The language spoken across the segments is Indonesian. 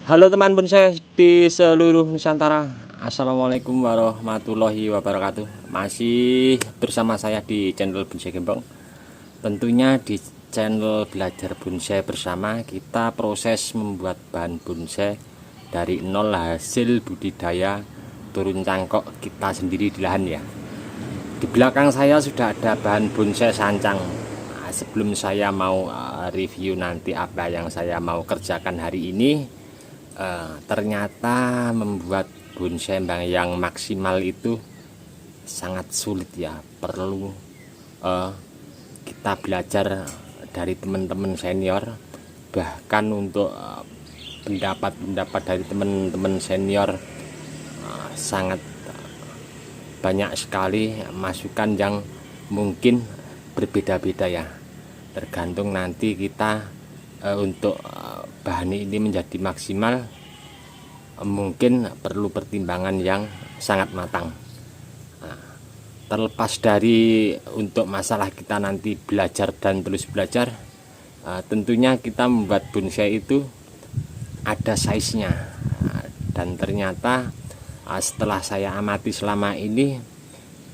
Halo teman bonsai di seluruh Nusantara. Assalamualaikum warahmatullahi wabarakatuh. Masih bersama saya di channel Bonsai Gembong. Tentunya di channel Belajar Bonsai Bersama, kita proses membuat bahan bonsai dari nol, hasil budidaya turun cangkok kita sendiri di lahan ya. Di belakang saya sudah ada bahan bonsai sancang. Sebelum saya mau review nanti apa yang saya mau kerjakan hari ini, ternyata membuat bonsai yang maksimal itu sangat sulit ya. Perlu kita belajar dari teman-teman senior, bahkan untuk pendapat dari teman-teman senior sangat banyak sekali masukan yang mungkin berbeda-beda ya, tergantung nanti kita untuk bahan ini menjadi maksimal, mungkin perlu pertimbangan yang sangat matang. Terlepas dari untuk masalah kita nanti belajar dan terus belajar, tentunya kita membuat bonsai itu ada size-nya. Dan ternyata setelah saya amati selama ini,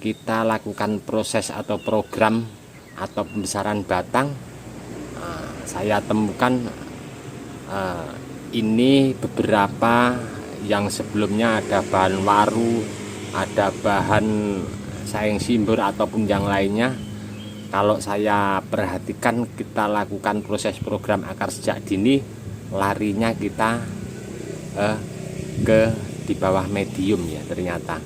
kita lakukan proses atau program atau pembesaran batang, saya temukan ini beberapa yang sebelumnya ada bahan waru, ada bahan saing simbur ataupun yang lainnya. Kalau saya perhatikan, kita lakukan proses program akar sejak dini, larinya kita ke di bawah medium ya ternyata.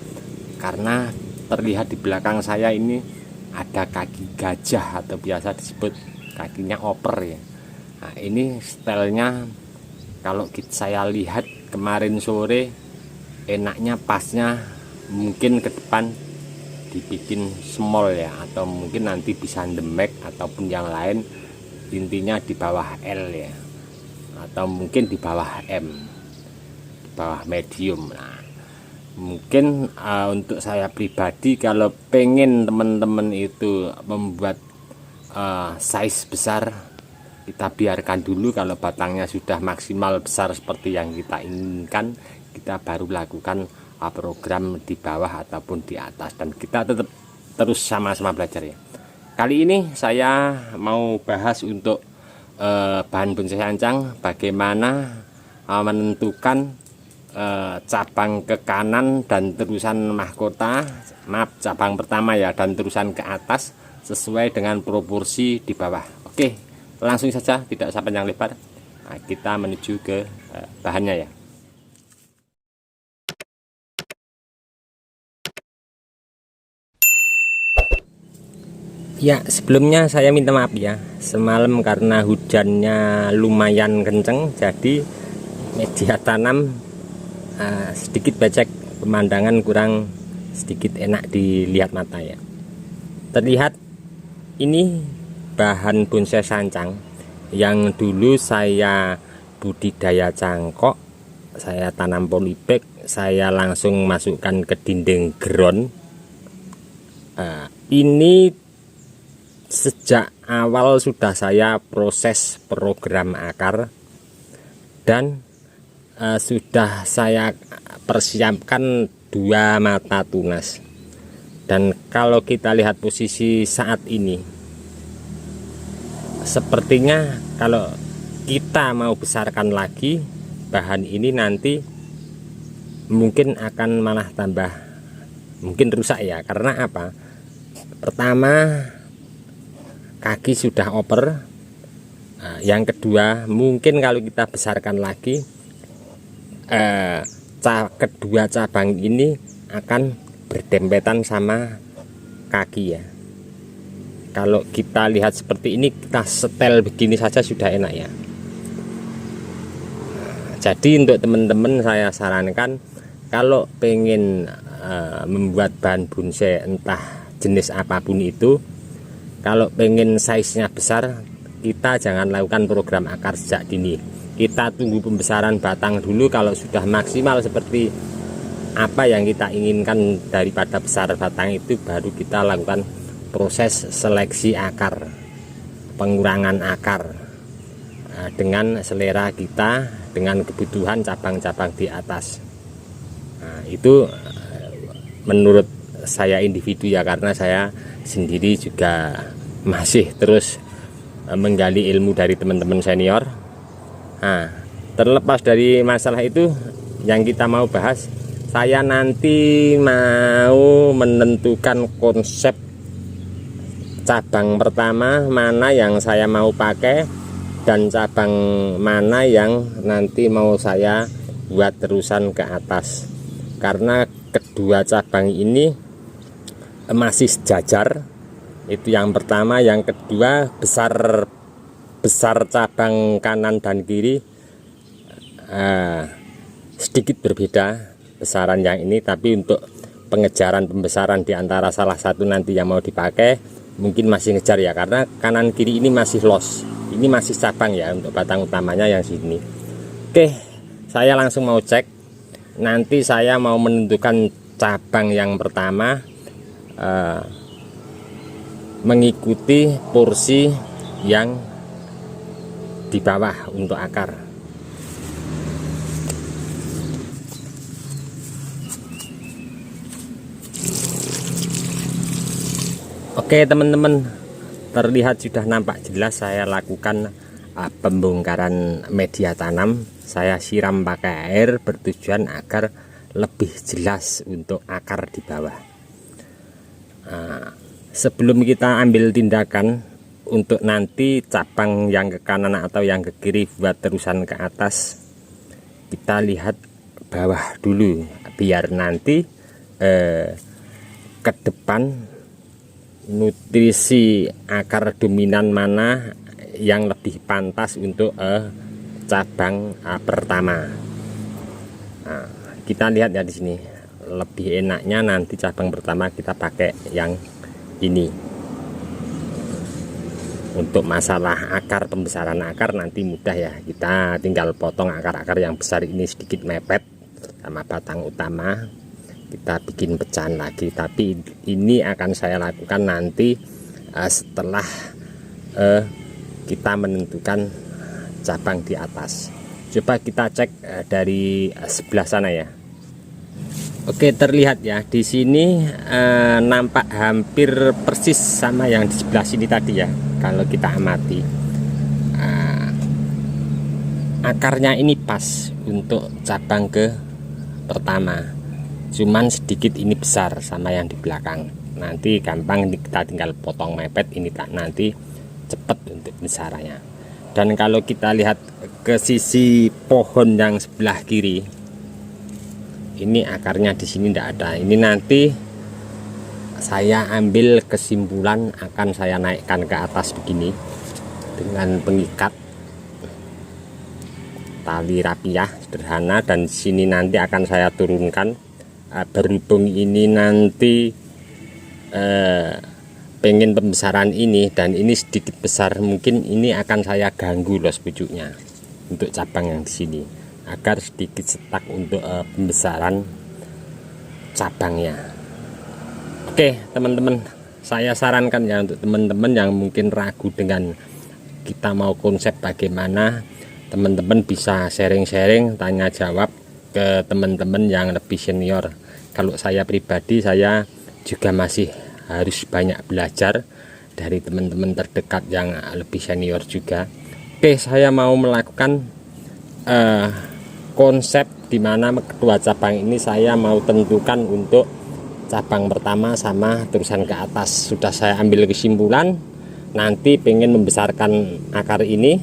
Karena terlihat di belakang saya ini ada kaki gajah atau biasa disebut kakinya oper ya. Nah, ini stylenya kalau saya lihat kemarin sore, enaknya pasnya mungkin ke depan dibikin small ya, atau mungkin nanti bisa demek ataupun yang lain, intinya di bawah L ya, atau mungkin di bawah M, di bawah medium. Nah, mungkin untuk saya pribadi, kalau pengen teman-teman itu membuat size besar, kita biarkan dulu. Kalau batangnya sudah maksimal besar seperti yang kita inginkan, kita baru lakukan program di bawah ataupun di atas, dan kita tetap terus sama-sama belajar ya. Kali ini saya mau bahas untuk bahan bonsai sancang, bagaimana menentukan cabang ke kanan dan terusan mahkota, maaf, cabang pertama ya, dan terusan ke atas sesuai dengan proporsi di bawah. Oke, langsung saja, tidak usah panjang lebar. Nah, kita menuju ke bahannya ya. Ya, sebelumnya saya minta maaf ya, semalam karena hujannya lumayan kenceng, jadi media tanam sedikit becek, pemandangan kurang sedikit enak dilihat mata ya. Terlihat ini bahan bonsai sancang yang dulu saya budidaya cangkok, saya tanam polybag, saya langsung masukkan ke dinding ground. Ini sejak awal sudah saya proses program akar, dan sudah saya persiapkan 2 mata tunas. Dan kalau kita lihat posisi saat ini, sepertinya kalau kita mau besarkan lagi bahan ini, nanti mungkin akan malah tambah mungkin rusak ya. Karena apa? Pertama, kaki sudah oper. Yang kedua, mungkin kalau kita besarkan lagi, kedua cabang ini akan berdempetan sama kaki ya. Kalau kita lihat seperti ini, kita setel begini saja sudah enak ya. Jadi untuk teman-teman saya sarankan, kalau pengen membuat bahan bonsai entah jenis apapun itu, kalau pengen size-nya besar, kita jangan lakukan program akar sejak dini. Kita tunggu pembesaran batang dulu. Kalau sudah maksimal seperti apa yang kita inginkan daripada besar batang itu, baru kita lakukan proses seleksi akar, pengurangan akar. dengan selera kita, dengan kebutuhan cabang-cabang di atas. Nah, itu menurut saya individu ya, karena saya sendiri juga masih terus menggali ilmu dari teman-teman senior. Nah, terlepas dari masalah itu, yang kita mau bahas, saya nanti mau menentukan konsep cabang pertama mana yang saya mau pakai, dan cabang mana yang nanti mau saya buat terusan ke atas. Karena kedua cabang ini masih sejajar, itu yang pertama. Yang kedua, besar cabang kanan dan kiri sedikit berbeda besaran yang ini, tapi untuk pengejaran pembesaran di antara salah satu nanti yang mau dipakai mungkin masih ngejar ya, karena kanan kiri ini masih los, ini masih cabang ya untuk batang utamanya yang sini. Oke, saya langsung mau cek. Nanti saya mau menentukan cabang yang pertama mengikuti porsi yang di bawah untuk akar. Oke teman-teman, terlihat sudah nampak jelas saya lakukan pembongkaran media tanam. Saya siram pakai air bertujuan agar lebih jelas untuk akar di bawah. Sebelum kita ambil tindakan untuk nanti cabang yang ke kanan atau yang ke kiri buat terusan ke atas, kita lihat bawah dulu biar nanti ke depan nutrisi akar dominan mana yang lebih pantas untuk cabang pertama. Nah, kita lihat ya di sini, lebih enaknya nanti cabang pertama kita pakai yang ini. Untuk masalah akar, pembesaran akar nanti mudah ya, kita tinggal potong akar-akar yang besar ini sedikit mepet sama batang utama, kita bikin pecahan lagi. Tapi ini akan saya lakukan nanti setelah kita menentukan cabang di atas. Coba kita cek dari sebelah sana ya. Oke, terlihat ya di sini nampak hampir persis sama yang di sebelah sini tadi ya. Kalau kita amati akarnya ini pas untuk cabang ke pertama, cuman sedikit ini besar sama yang di belakang. Nanti gampang kita tinggal potong mepet ini, tak nanti cepet untuk besarannya. Dan kalau kita lihat ke sisi pohon yang sebelah kiri, ini akarnya di sini tidak ada. Ini nanti saya ambil kesimpulan, akan saya naikkan ke atas begini dengan pengikat tali rapiah sederhana, dan sini nanti akan saya turunkan. Berhubung ini nanti pengen pembesaran ini dan ini sedikit besar, mungkin ini akan saya ganggu los pucuknya untuk cabang yang di sini agar sedikit setak untuk pembesaran cabangnya. Oke teman-teman, saya sarankan ya untuk teman-teman yang mungkin ragu dengan kita mau konsep bagaimana, teman-teman bisa sharing-sharing, tanya jawab ke teman-teman yang lebih senior. Kalau saya pribadi, saya juga masih harus banyak belajar dari teman-teman terdekat yang lebih senior juga. Oke, saya mau melakukan konsep dimana kedua cabang ini saya mau tentukan untuk cabang pertama sama terusan ke atas. Sudah saya ambil kesimpulan, nanti pengen membesarkan akar ini,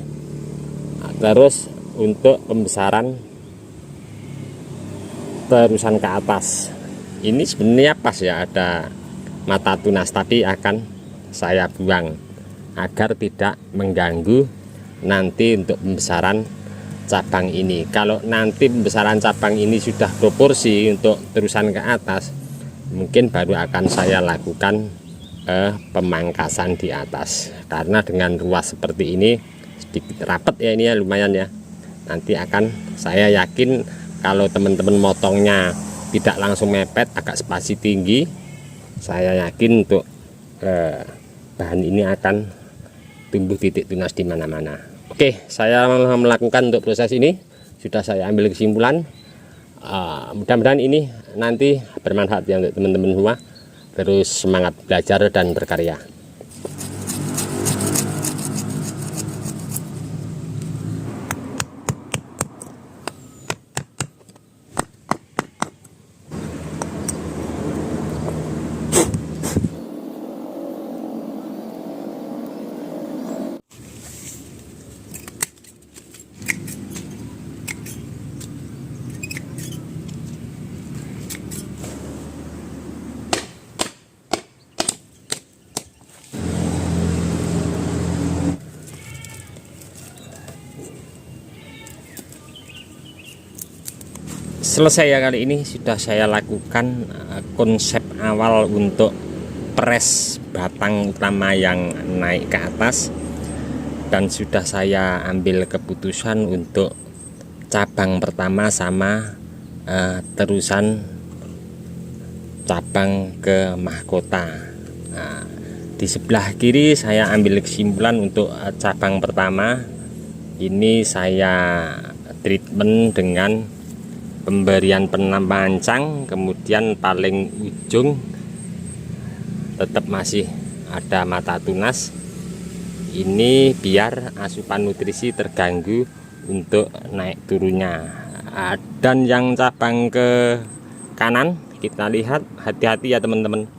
terus untuk pembesaran terusan ke atas ini sebenarnya pas ya, ada mata tunas, tapi akan saya buang agar tidak mengganggu nanti untuk pembesaran cabang ini. Kalau nanti pembesaran cabang ini sudah proporsi untuk terusan ke atas, mungkin baru akan saya lakukan pemangkasan di atas. Karena dengan ruas seperti ini sedikit rapat ya, ini ya lumayan ya. Nanti akan saya yakin kalau teman-teman motongnya tidak langsung mepet, agak spasi tinggi, saya yakin untuk bahan ini akan tumbuh titik tunas di mana-mana. Oke, saya melakukan untuk proses ini sudah saya ambil kesimpulan. Mudah-mudahan ini nanti bermanfaat ya untuk teman-teman semua. Terus semangat belajar dan berkarya. Selesai ya, kali ini sudah saya lakukan konsep awal untuk pres batang utama yang naik ke atas, dan sudah saya ambil keputusan untuk cabang pertama sama terusan cabang ke mahkota. Di sebelah kiri saya ambil kesimpulan untuk cabang pertama ini saya treatment dengan pemberian pemancang, kemudian paling ujung tetap masih ada mata tunas. Ini biar asupan nutrisi terganggu untuk naik turunnya. Dan yang cabang ke kanan kita lihat, hati-hati ya teman-teman.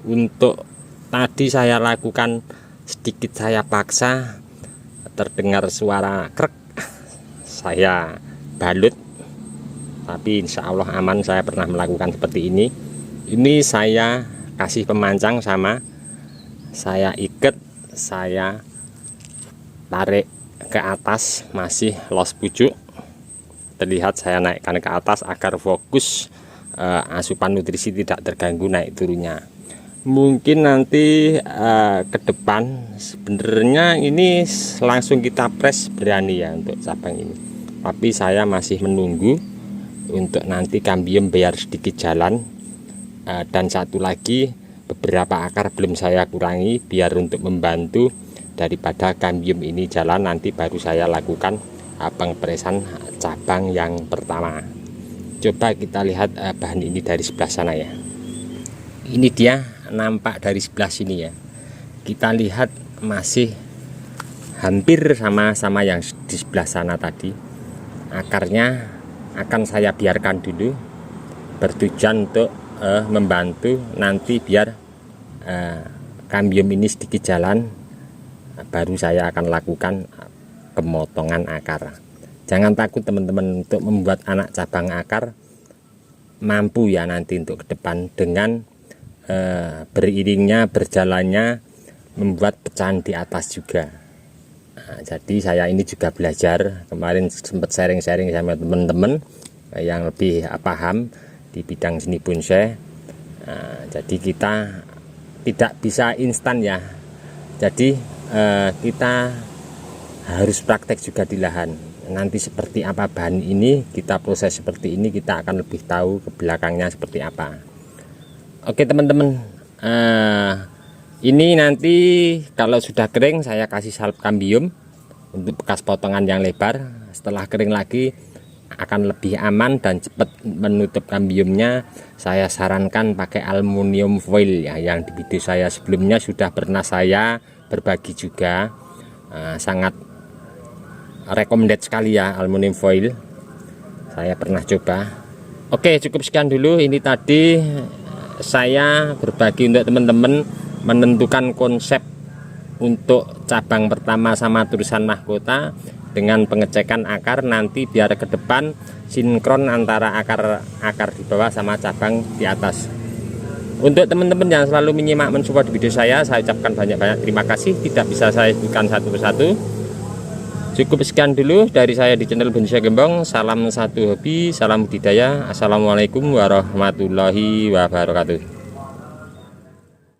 Untuk tadi saya lakukan sedikit saya paksa, terdengar suara krek, saya balut. Tapi insya Allah aman, saya pernah melakukan seperti ini. Ini saya kasih pemancang sama saya ikat, saya tarik ke atas, masih los pucuk. Terlihat saya naikkan ke atas agar fokus asupan nutrisi tidak terganggu naik turunnya. Mungkin nanti ke depan sebenarnya ini langsung kita press berani ya untuk cabang ini. Tapi saya masih menunggu untuk nanti kambium biar sedikit jalan, dan satu lagi beberapa akar belum saya kurangi biar untuk membantu daripada kambium ini jalan. Nanti baru saya lakukan pengpresan cabang yang pertama. Coba kita lihat bahan ini dari sebelah sana ya. Ini dia nampak dari sebelah sini ya. Kita lihat masih hampir sama-sama yang di sebelah sana tadi. Akarnya akan saya biarkan dulu, bertujuan untuk membantu nanti biar kambium ini sedikit jalan, baru saya akan lakukan pemotongan akar. Jangan takut teman-teman untuk membuat anak cabang akar, mampu ya nanti untuk ke depan dengan beriringnya berjalannya membuat pecahan di atas juga. Jadi saya ini juga belajar, kemarin sempat sharing-sharing sama teman-teman yang lebih paham di bidang seni bonsai. Jadi kita tidak bisa instan ya. Jadi kita harus praktek juga di lahan. Nanti seperti apa bahan ini, kita proses seperti ini, kita akan lebih tahu ke belakangnya seperti apa. Oke teman-teman, ini nanti kalau sudah kering saya kasih salep kambium untuk bekas potongan yang lebar. Setelah kering lagi akan lebih aman dan cepat menutup kambiumnya. Saya sarankan pakai aluminium foil ya, yang di video saya sebelumnya sudah pernah saya berbagi juga. Sangat recommended sekali ya aluminium foil, saya pernah coba. Oke, cukup sekian dulu. Ini tadi saya berbagi untuk teman-teman menentukan konsep untuk cabang pertama sama tulisan mahkota dengan pengecekan akar, nanti biar ke depan sinkron antara akar di bawah sama cabang di atas. Untuk teman-teman yang selalu menyimak mensupport video saya ucapkan banyak-banyak terima kasih. Tidak bisa saya sebutkan satu persatu. Cukup sekian dulu dari saya di channel Bonsai Gembong. Salam satu hobi, salam budidaya. Assalamualaikum warahmatullahi wabarakatuh.